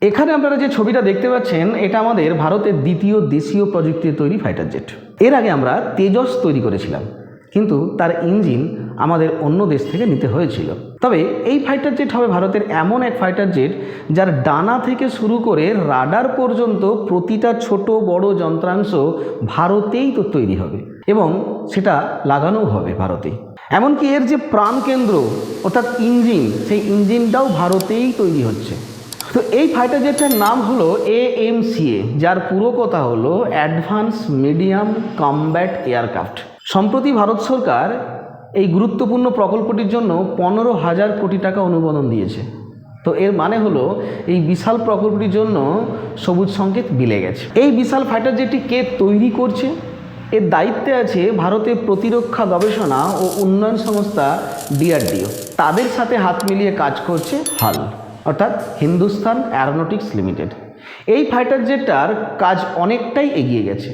এখানে আপনারা যে ছবিটা দেখতে পাচ্ছেন এটা আমাদের ভারতের দ্বিতীয় দেশীয় প্রযুক্তির তৈরি ফাইটার জেট। এর আগে আমরা তেজস তৈরি করেছিলাম, কিন্তু তার ইঞ্জিন আমাদের অন্য দেশ থেকে নিতে হয়েছিল। তবে এই ফাইটার জেট হবে ভারতের এমন এক ফাইটার জেট যার ডানা থেকে শুরু করে রাডার পর্যন্ত প্রতিটা ছোট বড় যন্ত্রাংশ ভারতেই তো তৈরি হবে এবং সেটা লাগানোও হবে ভারতেই। এমনকি এর যে প্রাণকেন্দ্র অর্থাৎ ইঞ্জিন, সেই ইঞ্জিনটাও ভারতেই তৈরি হচ্ছে। তো এই ফাইটার জেটটার নাম হলো AMCA, যার পুরো কথা হলো অ্যাডভান্স মিডিয়াম কমব্যাট এয়ারক্রাফট। সম্প্রতি ভারত সরকার এই গুরুত্বপূর্ণ প্রকল্পটির জন্য 15,000 কোটি টাকা অনুমোদন দিয়েছে। তো এর মানে হলো এই বিশাল প্রকল্পটির জন্য সবুজ সংকেত মিলে গেছে। এই বিশাল ফাইটার জেটটি কে তৈরি করছে? এর দায়িত্বে আছে ভারতের প্রতিরক্ষা গবেষণা ও উন্নয়ন সংস্থা DRDO। তাদের সাথে হাত মিলিয়ে কাজ করছে HAL অর্থাৎ হিন্দুস্তান অ্যারোনটিক্স লিমিটেড। এই ফাইটার জেটটার কাজ অনেকটাই এগিয়ে গেছে,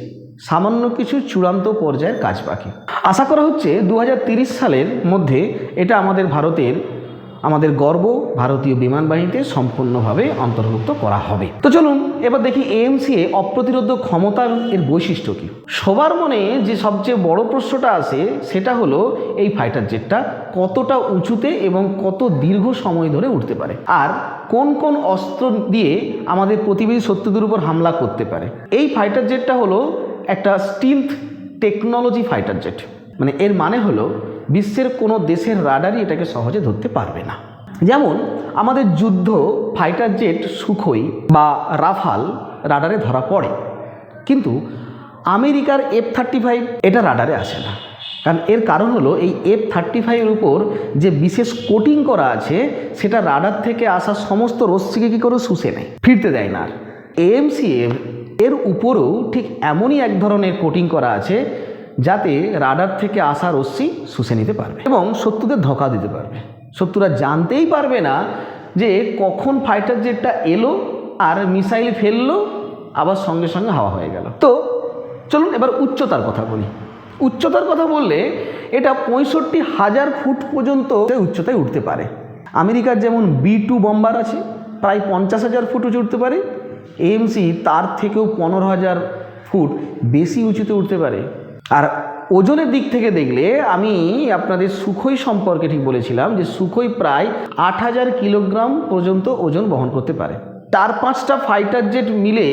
সামান্য কিছু চূড়ান্ত পর্যায়ের কাজ বাকি। আশা করা হচ্ছে 2030 সালের মধ্যে এটা আমাদের গর্ব ভারতীয় বিমান বাহিনীতে সম্পূর্ণভাবে অন্তর্ভুক্ত করা হবে। তো চলুন এবার দেখি AMCA অপ্রতিরোধক ক্ষমতার এর বৈশিষ্ট্য কী। সবার মনে যে সবচেয়ে বড় প্রশ্নটা আসে সেটা হলো এই ফাইটার জেটটা কতটা উঁচুতে এবং কত দীর্ঘ সময় ধরে উঠতে পারে, আর কোন কোন অস্ত্র দিয়ে আমাদের প্রতিবেশী শত্রুদের উপর হামলা করতে পারে। এই ফাইটার জেটটা হলো একটা স্টিলথ টেকনোলজি ফাইটার জেট। মানে এর মানে হলো বিশ্বের কোনো দেশের রাডারই এটাকে সহজে ধরতে পারবে না। যেমন আমাদের যুদ্ধ ফাইটার জেট সুখোই বা রাফাল রাডারে ধরা পড়ে, কিন্তু আমেরিকার F-35 এটা রাডারে আসে না। এর কারণ হলো এই F-35 উপর যে বিশেষ কোটিং করা আছে সেটা রাডার থেকে আসা সমস্ত রশ্মিকে কী করে শুষে নেয়, ফিরতে দেয় না। আর AMCA এর উপরেও ঠিক এমনই এক ধরনের কোটিং করা আছে যাতে রাডার থেকে আসা রশ্মি শুষে নিতে পারবে এবং শত্রুদের ধোঁকা দিতে পারবে। শত্রুরা জানতেই পারবে না যে কখন ফাইটার জেটটা এলো আর মিসাইল ফেললো, আবার সঙ্গে সঙ্গে হাওয়া হয়ে গেল। তো চলুন এবার উচ্চতার কথা বলি। উচ্চতার কথা বললে এটা 65,000 ফুট পর্যন্ত উচ্চতায় উঠতে পারে। আমেরিকার যেমন B-2 বম্বার আছে, প্রায় 50,000 ফুট উঁচু উঠতে পারে। AMC তার থেকেও 15,000 ফুট বেশি উঁচুতে উঠতে পারে। আর ওজনের দিক থেকে দেখলে আমি আপনাদের সুখোই সম্পর্কে ঠিক বলেছিলাম যে সুখোই প্রায় 8,000 কিলোগ্রাম পর্যন্ত ওজন বহন করতে পারে। 4-5টা ফাইটার জেট মিলে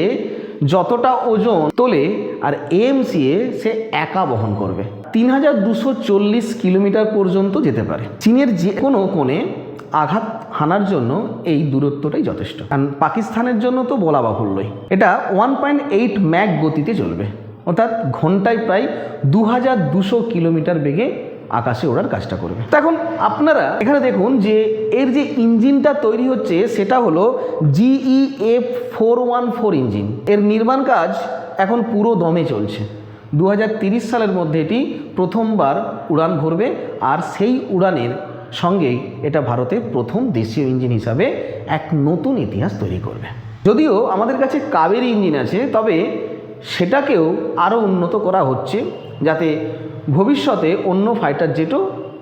যতটা ওজন তোলে আর AMCA সে একা বহন করবে 3,240 কিলোমিটার পর্যন্ত যেতে পারে। চীনের যে কোনো কোণে আঘাত হানার জন্য এই দূরত্বটাই যথেষ্ট। কারণ পাকিস্তানের জন্য তো বলা বাহুল্যই। এটা 1.8 ম্যাক গতিতে চলবে, অর্থাৎ ঘন্টায় প্রায় 2,200 কিলোমিটার বেগে আকাশে ওড়ার কাজটা করবে। তো এখন আপনারা এখানে দেখুন যে এর যে ইঞ্জিনটা তৈরি হচ্ছে সেটা হলো GEF414 ইঞ্জিন। এর নির্মাণ কাজ এখন পুরো দমে চলছে। 2030 সালের মধ্যে এটি প্রথমবার উড়ান ভরবে, আর সেই উড়ানের সঙ্গেই এটা ভারতের প্রথম দেশীয় ইঞ্জিন হিসাবে এক নতুন ইতিহাস তৈরি করবে। যদিও আমাদের কাছে কাবেরী ইঞ্জিন আছে, তবে সেটাকেও আরও উন্নত করা হচ্ছে যাতে ভবিষ্যতে অন্য ফাইটার জেটও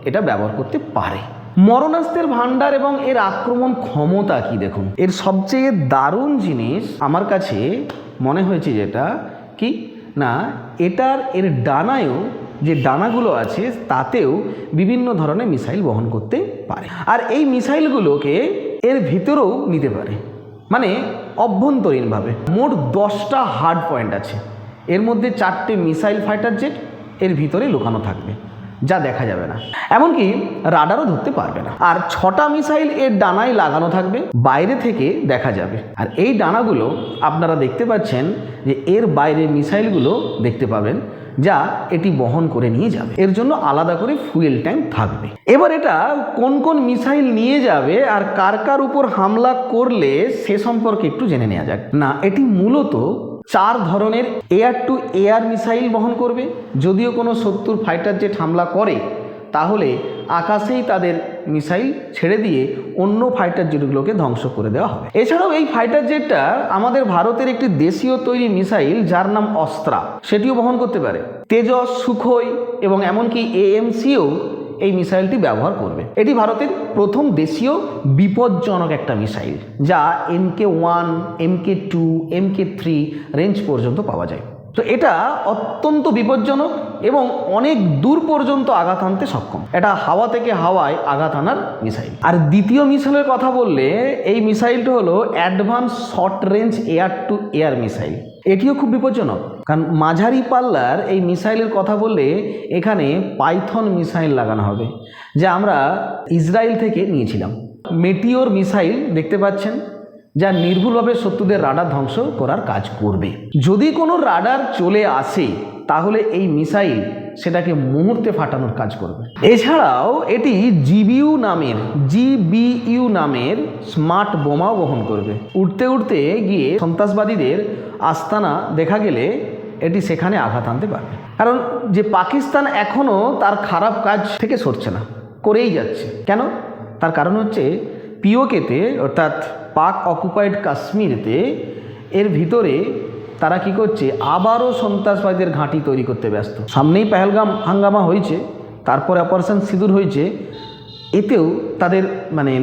এটা ব্যবহার করতে পারে। মরণাস্ত্রের ভাণ্ডার এবং এর আক্রমণ ক্ষমতা কি দেখুন। এর সবচেয়ে দারুণ জিনিস আমার কাছে মনে হয়েছে যেটা কি না, এর ডানায়ও যে ডানাগুলো আছে তাতেও বিভিন্ন ধরনের মিসাইল বহন করতে পারে, আর এই মিসাইলগুলোকে এর ভিতরেও নিতে পারে, মানে অভ্যন্তরীণভাবে। মোট 10টা হার্ড পয়েন্ট আছে। এর মধ্যে 4টে মিসাইল ফাইটার জেট এর ভিতরে লুকানো থাকবে, যা দেখা যাবে না, এমনকি রাডারও ধরতে পারবে না। আর 6টা মিসাইল এর ডানায় লাগানো থাকবে, বাইরে থেকে দেখা যাবে। আর এই ডানাগুলো আপনারা দেখতে পাচ্ছেন যে এর বাইরে মিসাইলগুলো দেখতে পাবেন, যা এটি বহন করে নিয়ে যাবে। এর জন্য আলাদা করে ফুয়েল ট্যাঙ্ক থাকবে। এবার এটা কোন কোন মিসাইল নিয়ে যাবে আর কার কার উপর হামলা করলে সে সম্পর্কে একটু জেনে নেওয়া যাক। না, এটি মূলত 4 ধরনের এয়ার টু এয়ার মিসাইল বহন করবে। যদিও কোনো শত্রুর ফাইটার জেট হামলা করে তাহলে আকাশেই তাদের মিসাইল ছেড়ে দিয়ে অন্য ফাইটার জেটগুলোকে ধ্বংস করে দেওয়া হবে। এছাড়াও এই ফাইটার জেটটা আমাদের ভারতের একটি দেশীয় তৈরি মিসাইল যার নাম অস্ত্রা, সেটিও বহন করতে পারে। তেজস, সুখোই এবং এমনকি AMCও এই মিসাইলটি ব্যবহার করবে। এটি ভারতের প্রথম দেশীয় বিপজ্জনক একটা মিসাইল, যা MK1, MK2, MK3 রেঞ্জ পর্যন্ত পাওয়া যায়। তো এটা অত্যন্ত বিপজ্জনক এবং অনেক দূর পর্যন্ত আঘাত আনতে সক্ষম। এটা হাওয়া থেকে হাওয়ায় আঘাত আনার মিসাইল। আর দ্বিতীয় মিসাইলের কথা বললে এই মিসাইলটা হলো advance short range air two air missile. এটিও খুব বিপজ্জনক, কারণ মাঝারি পাল্লার এই মিসাইলের কথা বললে এখানে পাইথন মিসাইল লাগানো হবে, যা আমরা ইসরায়েল থেকে নিয়েছিলাম। মেটিওর মিসাইল দেখতে পাচ্ছেন, যা নির্ভুলভাবে শত্রুদের রাডার ধ্বংস করার কাজ করবে। যদি কোনো রাডার চলে আসে তাহলে এই মিসাইল সেটাকে মুহূর্তে ফাটানোর কাজ করবে। এছাড়াও এটি জিবিইউ নামের স্মার্ট বোমাও বহন করবে। উড়তে উড়তে গিয়ে সন্ত্রাসবাদীদের আস্তানা দেখা গেলে এটি সেখানে আঘাত আনতে পারবে। কারণ যে পাকিস্তান এখনও তার খারাপ কাজ থেকে সরছে না, করেই যাচ্ছে। কেন? তার কারণ হচ্ছে পিওকেতে অর্থাৎ পাক অকুপাইড কাশ্মীরেতে এর ভিতরে তারা কি করছে, আবারও সন্ত্রাসবাদীদের ঘাঁটি তৈরি করতে ব্যস্ত। সামনেই পেহেলগাম হাঙ্গামা হয়েছে, তারপরে অপারেশন সিঁদুর হয়েছে, এতেও তাদের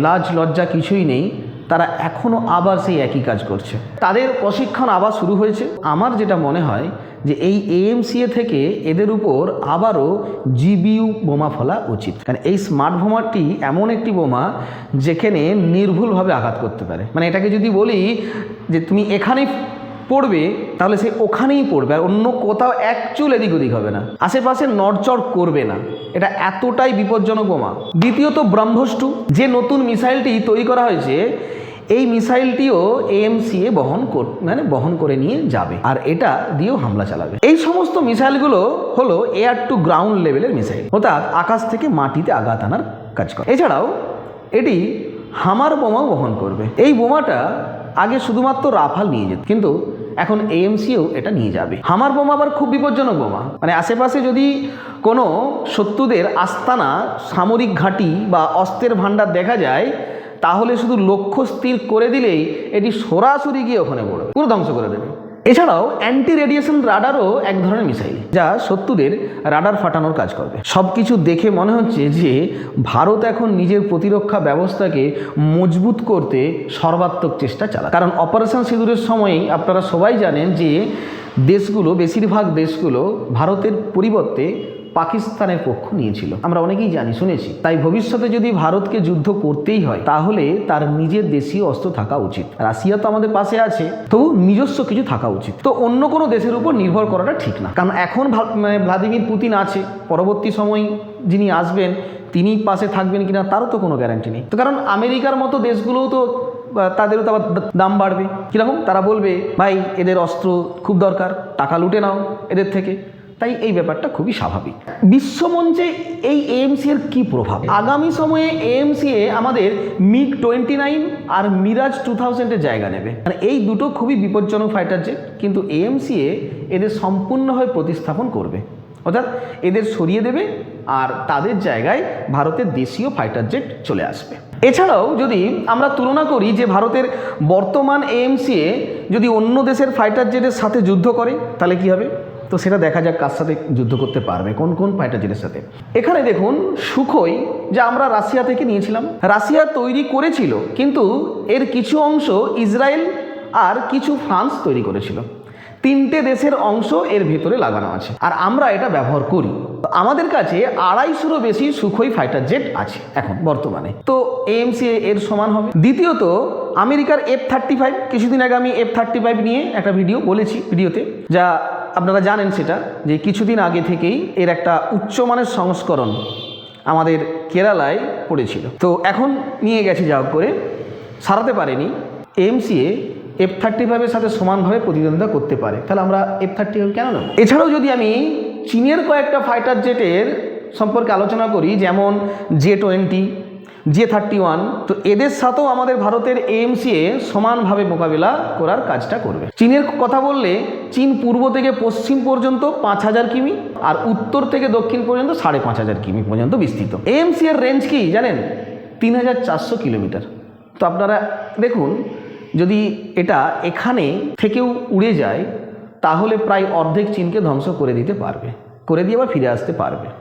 লাজ লজ্জা কিছুই নেই। তারা এখনও আবার সেই একই কাজ করছে, তাদের প্রশিক্ষণ আবার শুরু হয়েছে। আমার যেটা মনে হয় যে এই AMCA থেকে এদের উপর আবারও GBU বোমা ফেলা উচিত, কারণ এই স্মার্ট বোমাটি এমন একটি বোমা যেখানে নির্ভুলভাবে আঘাত করতে পারে। এটাকে যদি বলি যে তুমি এখানেই পড়বে, তাহলে সে ওখানেই পড়বে, আর অন্য কোথাও এক চুল এদিক ওদিক হবে না, আশেপাশে নড়চড় করবে না। এটা এতটাই বিপজ্জনক বোমা। দ্বিতীয়ত ব্রহ্মস 2, যে নতুন মিসাইলটি তৈরি করা হয়েছে, এই মিসাইলটিও AMCA বহন করে নিয়ে যাবে, আর এটা দিয়েও হামলা চালাবে। এই সমস্ত মিসাইলগুলো হলো এয়ার টু গ্রাউন্ড লেভেলের মিসাইল, অর্থাৎ আকাশ থেকে মাটিতে আঘাত আনার কাজ করে। এছাড়াও এটি হামার বোমাও বহন করবে। এই বোমাটা আগে শুধুমাত্র রাফাল নিয়ে যেত, কিন্তু এখন AMCAও এটা নিয়ে যাবে। হামার বোমা আবার খুব বিপজ্জনক বোমা। আশেপাশে যদি কোনো শত্রুদের আস্তানা, সামরিক ঘাঁটি বা অস্ত্রের ভাণ্ডার দেখা যায়, তাহলে শুধু লক্ষ্য স্থির করে দিলেই এটি সরাসরি গিয়ে ওখানে পুরো ধ্বংস করে দেবে। এছাড়াও অ্যান্টি রেডিয়েশন রাডারও এক ধরনের মিসাইল, যা শত্রুদের রাডার ফাটানোর কাজ করবে। সব কিছু দেখে মনে হচ্ছে যে ভারত এখন নিজের প্রতিরক্ষা ব্যবস্থাকে মজবুত করতে সর্বাত্মক চেষ্টা চালায়। কারণ অপারেশন সিঁদুরের সময়ই আপনারা সবাই জানেন যে বেশিরভাগ দেশগুলো ভারতের পরিবর্তে পাকিস্তানের পক্ষ নিয়েছিল, আমরা অনেকেই জানি, শুনেছি। তাই ভবিষ্যতে যদি ভারতকে যুদ্ধ করতেই হয়, তাহলে তার নিজের দেশীয় অস্ত্র থাকা উচিত। রাশিয়া তো আমাদের পাশে আছে, তবু নিজস্ব কিছু থাকা উচিত। তো অন্য কোনো দেশের উপর নির্ভর করাটা ঠিক না, কারণ এখন ভ্লাদিমির পুতিন আছে, পরবর্তী সময় যিনি আসবেন তিনি পাশে থাকবেন কিনা তারও তো কোনো গ্যারান্টি নেই। তো কারণ আমেরিকার মতো দেশগুলোও তো তাদেরও তো আবার দাম বাড়বে। কীরকম? তারা বলবে, ভাই এদের অস্ত্র খুব দরকার, টাকা লুটে নাও এদের থেকে। তাই এই ব্যাপারটা খুবই স্বাভাবিক। বিশ্বমঞ্চে এই AMCA এর কী প্রভাব? আগামী সময়ে AMCA আমাদের MiG-29 আর মিরাজ 2000-এর জায়গা নেবে। এই দুটো খুবই বিপজ্জনক ফাইটার জেট, কিন্তু AMCA এদের সম্পূর্ণভাবে প্রতিস্থাপন করবে, অর্থাৎ এদের সরিয়ে দেবে, আর তাদের জায়গায় ভারতের দেশীয় ফাইটার জেট চলে আসবে। এছাড়াও যদি আমরা তুলনা করি যে ভারতের বর্তমান AMCA যদি অন্য দেশের ফাইটার জেটের সাথে যুদ্ধ করে, তাহলে কী হবে? তো সেটা দেখা যাক কার সাথে যুদ্ধ করতে পারবে, কোন কোন ফাইটার জেটের সাথে। এখানে দেখুন সুখোই, যা আমরা রাশিয়া থেকে নিয়েছিলাম। রাশিয়া তৈরি করেছিল, কিন্তু এর কিছু অংশ ইসরায়েল আর কিছু ফ্রান্স তৈরি করেছিল। 3টে দেশের অংশ এর ভেতরে লাগানো আছে, আর আমরা এটা ব্যবহার করি। আমাদের কাছে 250-রও বেশি সুখোই ফাইটার জেট আছে এখন বর্তমানে। তো AMCA এর সমান হবে। দ্বিতীয়ত আমেরিকার F-35, কিছুদিন আগে আমি F-35 নিয়ে একটা ভিডিও বলেছি, ভিডিওতে যা আপনারা জানেন, সেটা যে কিছুদিন আগে থেকেই এর একটা উচ্চমানের সংস্করণ আমাদের কেরালায় পড়েছিল। তো এখন নিয়ে গেছি, যা করে সারাতে পারেনি। AMCA F-35-এর সাথে সমানভাবে প্রতিদ্বন্দ্বিতা করতে পারে, তাহলে আমরা F-35 কেন নেব? এছাড়াও যদি আমি চীনের কয়েকটা ফাইটার জেটের সম্পর্কে আলোচনা করি, যেমন J-20, J-31, তো এদের সাথেও আমাদের ভারতের AMCA সমানভাবে মোকাবিলা করার কাজটা করবে। চীনের কথা বললে চীন পূর্ব থেকে পশ্চিম পর্যন্ত 5000 কিমি, আর উত্তর থেকে দক্ষিণ পর্যন্ত 5500 কিমি পর্যন্ত বিস্তৃত। AMCA এর রেঞ্জ কি জানেন? 3400 কিলোমিটার। তো আপনারা দেখুন, যদি এটা এখানে থেকেও উড়ে যায়, তাহলে প্রায় অর্ধেক চীনকে ধ্বংস করে দিতে পারবে, করে দিয়ে আবার ফিরে আসতে পারবে।